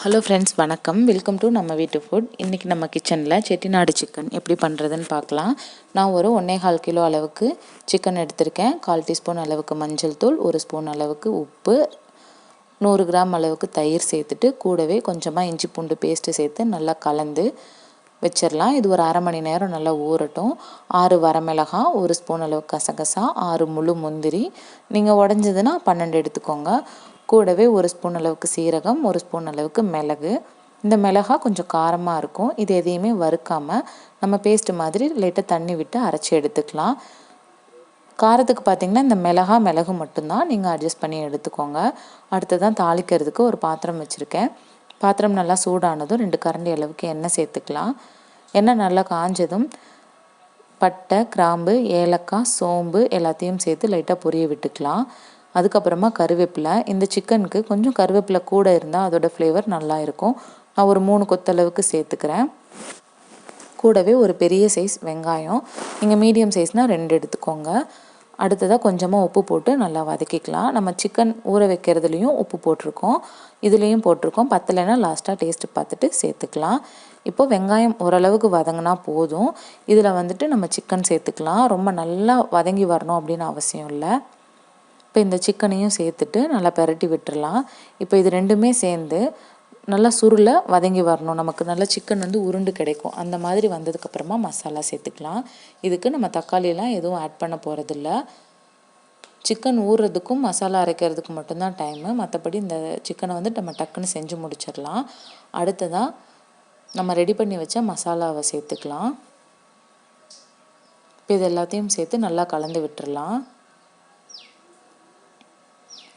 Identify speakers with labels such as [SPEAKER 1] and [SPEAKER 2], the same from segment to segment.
[SPEAKER 1] Hello friends, வணக்கம். Welcome to நம்ம வீட்டு ஃபுட். இன்றைக்கி நம்ம கிச்சனில் செட்டிநாடு சிக்கன் எப்படி பண்ணுறதுன்னு பார்க்கலாம். நான் ஒரு 1.25 கிலோ அளவுக்கு சிக்கன் எடுத்திருக்கேன். 1/4 டீஸ்பூன் அளவுக்கு மஞ்சள் தூள், 1 ஸ்பூன் அளவுக்கு உப்பு, 100 கிராம் அளவுக்கு தயிர் சேர்த்துட்டு கூடவே கொஞ்சமாக இஞ்சி பூண்டு பேஸ்ட்டு சேர்த்து நல்லா கலந்து வச்சிடலாம். இது ஒரு அரை மணி நேரம் நல்லா ஊறட்டும். 6 வரமிளகாய், 1 ஸ்பூன் அளவுக்கு கசகசா, 6 முழு முந்திரி, நீங்கள் உடஞ்சதுன்னா 12 எடுத்துக்கோங்க. கூடவே 1 ஸ்பூன் அளவுக்கு சீரகம், 1 ஸ்பூன் அளவுக்கு மிளகு. இந்த மிளகாய் கொஞ்சம் காரமாக இருக்கும். இது எதையுமே வறுக்காமல் நம்ம பேஸ்ட் மாதிரி லைட்டாக தண்ணி விட்டு அரைச்சி எடுத்துக்கலாம். காரத்துக்கு பார்த்திங்கன்னா இந்த மிளகு மட்டும்தான், நீங்கள் அட்ஜஸ்ட் பண்ணி எடுத்துக்கோங்க. அடுத்ததான் தாளிக்கிறதுக்கு ஒரு பாத்திரம் வச்சுருக்கேன். பாத்திரம் நல்லா சூடானதும் 2 கரண்டி அளவுக்கு எண்ணெய் சேர்த்துக்கலாம். எண்ணெய் நல்லா காஞ்சதும் பட்டை, கிராம்பு, ஏலக்காய், சோம்பு எல்லாத்தையும் சேர்த்து லைட்டாக பொரிய விட்டுக்கலாம். அதுக்கப்புறமா கருவேப்பிலை. இந்த சிக்கனுக்கு கொஞ்சம் கருவேப்பிலை கூட இருந்தால் அதோடய ஃப்ளேவர் நல்லா இருக்கும். நான் ஒரு 3 கொத்தளவுக்கு சேர்த்துக்கிறேன். கூடவே ஒரு பெரிய சைஸ் வெங்காயம், நீங்கள் மீடியம் சைஸ்னால் 2 எடுத்துக்கோங்க. அடுத்ததாக கொஞ்சமாக உப்பு போட்டு நல்லா வதக்கிக்கலாம். நம்ம சிக்கன் ஊற வைக்கிறதுலையும் உப்பு போட்டிருக்கோம், இதுலேயும் போட்டிருக்கோம். பத்தலைன்னா லாஸ்ட்டாக டேஸ்ட்டு பார்த்துட்டு சேர்த்துக்கலாம். இப்போது வெங்காயம் ஓரளவுக்கு வதங்கினா போதும். இதில் நம்ம சிக்கன் சேர்த்துக்கலாம். ரொம்ப நல்லா வதங்கி வரணும் அப்படின்னு அவசியம் இல்லை. இப்போ இந்த சிக்கனையும் சேர்த்துட்டு நல்லா பெரட்டி விட்டுறலாம். இப்போ இது ரெண்டுமே சேர்ந்து நல்லா சுருளை வதங்கி வரணும். நமக்கு நல்லா சிக்கன் உருண்டு கிடைக்கும். அந்த மாதிரி வந்ததுக்கப்புறமா மசாலா சேர்த்துக்கலாம். இதுக்கு நம்ம தக்காளியெல்லாம் எதுவும் ஆட் பண்ண போகிறதில்ல. சிக்கன் ஊறுறதுக்கும் மசாலா அரைக்கிறதுக்கும் மட்டும்தான் டைமு. மற்றபடி இந்த சிக்கனை நம்ம டக்குன்னு செஞ்சு முடிச்சிடலாம். அடுத்ததாக நம்ம ரெடி பண்ணி வச்ச மசாலாவை சேர்த்துக்கலாம். இப்போ இது எல்லாத்தையும் சேர்த்து நல்லா கலந்து விட்டுறலாம்.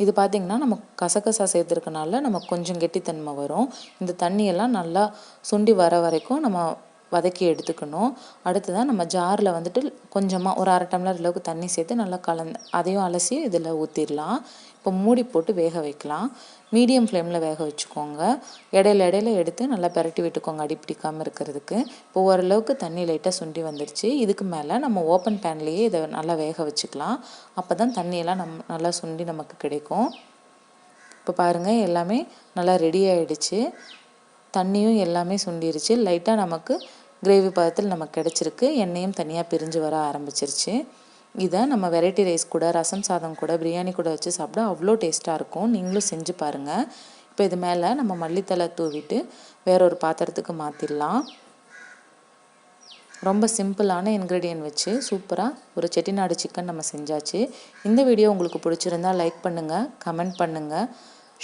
[SPEAKER 1] இது பார்த்திங்கன்னா நம்ம கசகசா சேர்த்துருக்கனால நமக்கு கொஞ்சம் கெட்டித்தன்மை வரும். இந்த தண்ணியெல்லாம் நல்லா சுண்டி வர வரைக்கும் நம்ம வதக்கி எடுத்துக்கணும். அடுத்ததான் நம்ம ஜாரில் கொஞ்சமாக ஒரு அரை டம்ளர் அளவுக்கு தண்ணி சேர்த்து நல்லா அதையும் அலசி இதில் ஊற்றிடலாம். இப்போ மூடி போட்டு வேக வைக்கலாம். மீடியம் ஃப்ளேமில் வேக வச்சுக்கோங்க. இடையில எடுத்து நல்லா பெரட்டி விட்டுக்கோங்க, அடி பிடிக்காமல் இருக்கிறதுக்கு. இப்போ ஓரளவுக்கு தண்ணி லைட்டாக சுண்டி வந்துடுச்சு. இதுக்கு மேலே நம்ம ஓப்பன் பேன்லேயே இதை நல்லா வேக வச்சுக்கலாம். அப்போ தான் தண்ணியெல்லாம் நல்லா சுண்டி நமக்கு கிடைக்கும். இப்போ பாருங்கள், எல்லாமே நல்லா ரெடி ஆகிடுச்சு. தண்ணியும் எல்லாமே சுண்டிருச்சு. லைட்டாக நமக்கு கிரேவி பதத்தில் நமக்கு கிடச்சிருக்கு. எண்ணெயும் தனியாக பிரிஞ்சு வர ஆரம்பிச்சிருச்சு. இதை நம்ம வெரைட்டி ரைஸ் கூட, ரசம் சாதம் கூட, பிரியாணி கூட வச்சு சாப்பிட அவ்வளோ டேஸ்ட்டாக இருக்கும். நீங்களும் செஞ்சு பாருங்கள். இப்போ இது மேலே நம்ம மல்லித்தலை தூவிட்டு வேறொரு பாத்திரத்துக்கு மாற்றிடலாம். ரொம்ப சிம்பிளான இன்க்ரீடியன்ட் வச்சு சூப்பராக ஒரு செட்டிநாடு சிக்கன் நம்ம செஞ்சாச்சு. இந்த வீடியோ உங்களுக்கு பிடிச்சிருந்தால் லைக் பண்ணுங்கள், கமெண்ட் பண்ணுங்கள்,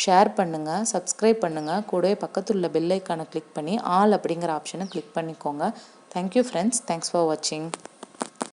[SPEAKER 1] ஷேர் பண்ணுங்கள், சப்ஸ்கிரைப் பண்ணுங்கள். கூடவே பக்கத்தில் உள்ள பெல் ஐக்கானை கிளிக் பண்ணி ஆல் அப்படிங்கிற ஆப்ஷனை கிளிக் பண்ணிக்கோங்க. Thank you friends. தேங்க்ஸ் ஃபார் வாட்சிங்.